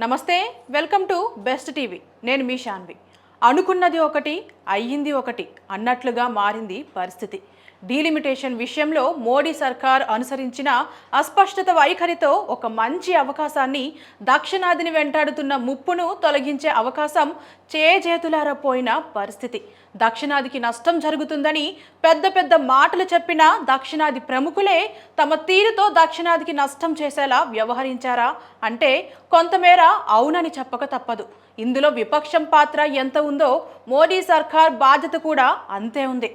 నమస్తే, welcome to best TV. నేను మీ శాన్వి. అనుకున్నది ఒకటి, అయ్యింది ఒకటి అన్నట్లుగా మారింది పరిస్థితి. డీలిమిటేషన్ విషయంలో మోడీ సర్కార్ అనుసరించిన అస్పష్టత వైఖరితో ఒక మంచి అవకాశాన్ని, దక్షిణాదిని వెంటాడుతున్న ముప్పును తొలగించే అవకాశం చేజేతులారా పోయిన పరిస్థితి. దక్షిణాదికి నష్టం జరుగుతుందని పెద్ద పెద్ద మాటలు చెప్పిన దక్షిణాది ప్రముఖులే తమ తీరుతో దక్షిణాదికి నష్టం చేసేలా వ్యవహరించారా అంటే కొంతమేర అవునని చెప్పక తప్పదు. ఇందులో విపక్షం పాత్ర ఎంత ఉందో మోడీ సర్కార్ బాధ్యత కూడా అంతే ఉంది.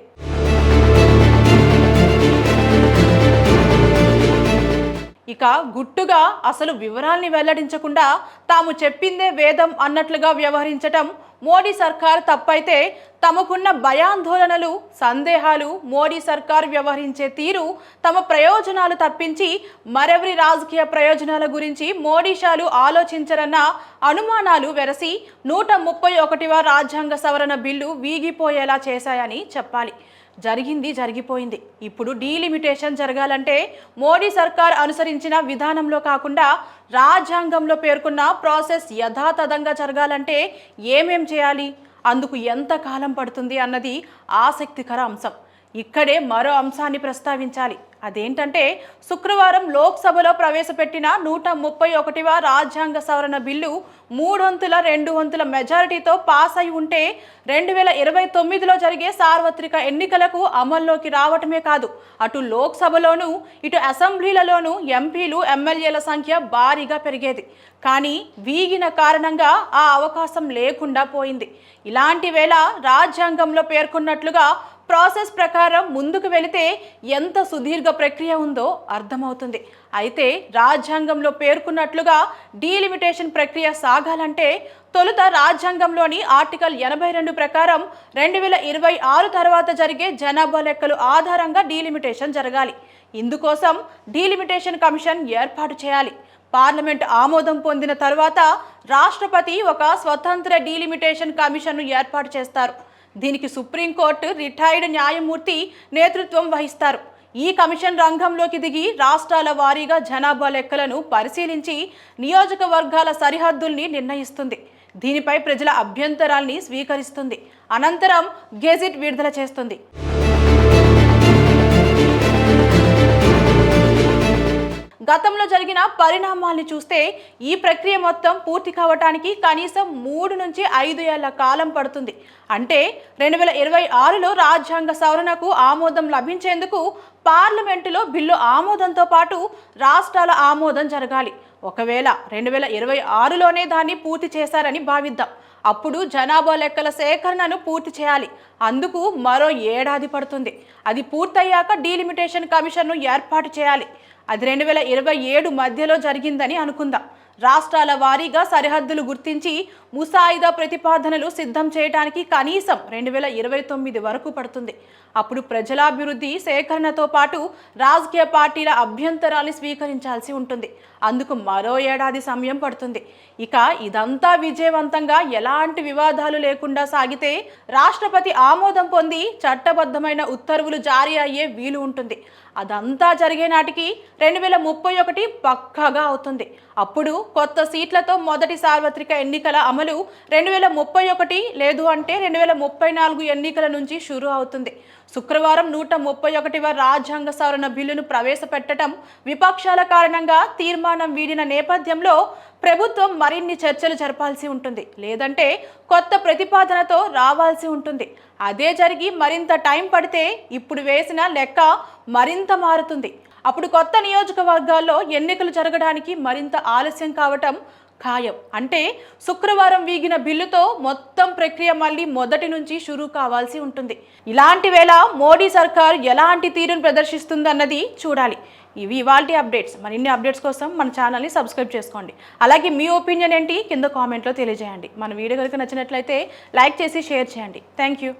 ఇక గుట్టుగా అసలు వివరాల్ని వెల్లడించకుండా తాము చెప్పిందే వేదం అన్నట్లుగా వ్యవహరించటం మోడీ సర్కార్ తప్పైతే, తమకున్న భయాందోళనలు, సందేహాలు మోడీ సర్కార్ వ్యవహరించే తీరు తమ ప్రయోజనాలు తప్పించి మరెవరి రాజకీయ ప్రయోజనాల గురించి మోడీషాలు ఆలోచించరన్న అనుమానాలు వెరసి 131వ రాజ్యాంగ సవరణ బిల్లు వీగిపోయేలా చేశాయని చెప్పాలి. జరిగింది జరిగిపోయింది. ఇప్పుడు డీలిమిటేషన్ జరగాలంటే మోడీ సర్కార్ అనుసరించిన విధానంలో కాకుండా రాజ్యాంగంలో పేర్కొన్న ప్రాసెస్ యథాతథంగా జరగాలంటే ఏమేం చేయాలి, అందుకు ఎంత కాలం పడుతుంది అన్నది ఆసక్తికర అంశం. ఇక్కడే మరో అంశాన్ని ప్రస్తావించాలి. అదేంటంటే శుక్రవారం లోక్సభలో ప్రవేశపెట్టిన 131వ రాజ్యాంగ సవరణ బిల్లు 3/2 మెజారిటీతో పాస్ అయి ఉంటే 2029లో జరిగే సార్వత్రిక ఎన్నికలకు అమల్లోకి రావటమే కాదు, అటు లోక్సభలోనూ ఇటు అసెంబ్లీలలోనూ ఎంపీలు, ఎమ్మెల్యేల సంఖ్య భారీగా పెరిగేది. కానీ వీగిన కారణంగా ఆ అవకాశం లేకుండా పోయింది. ఇలాంటి వేళ రాజ్యాంగంలో పేర్కొన్నట్లుగా ప్రాసెస్ ప్రకారం ముందుకు వెళితే ఎంత సుదీర్ఘ ప్రక్రియ ఉందో అర్థమవుతుంది. అయితే రాజ్యాంగంలో పేర్కొన్నట్లుగా డీలిమిటేషన్ ప్రక్రియ సాగాలంటే తొలుత రాజ్యాంగంలోని ఆర్టికల్ 82 ప్రకారం 2026 తర్వాత జరిగే జనాభా లెక్కలు ఆధారంగా డీలిమిటేషన్ జరగాలి. ఇందుకోసం డీలిమిటేషన్ కమిషన్ ఏర్పాటు చేయాలి. పార్లమెంట్ ఆమోదం పొందిన తర్వాత రాష్ట్రపతి ఒక స్వతంత్ర డీలిమిటేషన్ కమిషన్ను ఏర్పాటు చేస్తారు. దీనికి సుప్రీంకోర్టు రిటైర్డ్ న్యాయమూర్తి నేతృత్వం వహిస్తారు. ఈ కమిషన్ రంగంలోకి దిగి రాష్ట్రాల వారీగా జనాభా లెక్కలను పరిశీలించి నియోజకవర్గాల సరిహద్దుల్ని నిర్ణయిస్తుంది. దీనిపై ప్రజల అభ్యంతరాల్ని స్వీకరిస్తుంది. అనంతరం గెజిట్ విడుదల చేస్తుంది. గతంలో జరిగిన పరిణామాల్ని చూస్తే ఈ ప్రక్రియ మొత్తం పూర్తి కావటానికి కనీసం 3 నుంచి 5 ఏళ్ల కాలం పడుతుంది. అంటే 2026లో రాజ్యాంగ సవరణకు ఆమోదం లభించేందుకు పార్లమెంటులో బిల్లు ఆమోదంతో పాటు రాష్ట్రాల ఆమోదం జరగాలి. ఒకవేళ 2026లోనే దాన్ని పూర్తి చేశారని భావిద్దాం. అప్పుడు జనాభా లెక్కల సేకరణను పూర్తి చేయాలి. అందుకు మరో ఏడాది పడుతుంది. అది పూర్తయ్యాక డీలిమిటేషన్ కమిషన్ను ఏర్పాటు చేయాలి. అది 2027 మధ్యలో జరిగిందని అనుకుందాం. రాష్ట్రాల వారీగా సరిహద్దులు గుర్తించి ముసాయిదా ప్రతిపాదనలు సిద్ధం చేయడానికి కనీసం 2029 వరకు పడుతుంది. అప్పుడు ప్రజలాభివృద్ధి సేకరణతో పాటు రాజకీయ పార్టీల అభ్యంతరాన్ని స్వీకరించాల్సి ఉంటుంది. అందుకు మరో ఏడాది సమయం పడుతుంది. ఇక ఇదంతా విజయవంతంగా ఎలాంటి వివాదాలు లేకుండా సాగితే రాష్ట్రపతి ఆమోదం పొంది చట్టబద్ధమైన ఉత్తర్వులు జారీ అయ్యే వీలు ఉంటుంది. అదంతా జరిగే నాటికి 2031 పక్కాగా అవుతుంది. అప్పుడు కొత్త సీట్లతో మొదటి సార్వత్రిక ఎన్నికల అమలు 2031 లేదు అంటే 2034 ఎన్నికల నుంచి షురు అవుతుంది. శుక్రవారం 131వ రాజ్యాంగ సవరణ బిల్లును ప్రవేశపెట్టడం విపక్షాల కారణంగా తీర్మానం వీడిన నేపథ్యంలో ప్రభుత్వం మరిన్ని చర్చలు జరపాల్సి ఉంటుంది. లేదంటే కొత్త ప్రతిపాదనతో రావాల్సి ఉంటుంది. అదే జరిగి మరింత టైం పడితే ఇప్పుడు వేసిన లెక్క మరింత మారుతుంది. అప్పుడు కొత్త నియోజకవర్గాల్లో ఎన్నికలు జరగడానికి మరింత ఆలస్యం కావటం ఖాయం. అంటే శుక్రవారం వీగిన బిల్లుతో మొత్తం ప్రక్రియ మళ్ళీ మొదటి నుంచి షురూ కావాల్సి ఉంటుంది. ఇలాంటి వేళ మోడీ సర్కార్ ఎలాంటి తీరును ప్రదర్శిస్తుందన్నది చూడాలి. ఇవి ఇవాల్టి అప్డేట్స్. మరిన్ని అప్డేట్స్ కోసం మన ఛానల్ని సబ్స్క్రైబ్ చేసుకోండి. అలాగే మీ ఒపీనియన్ ఏంటి కింద కామెంట్లో తెలియజేయండి. మన వీడియో కనుక నచ్చినట్లయితే లైక్ చేసి షేర్ చేయండి. Thank you.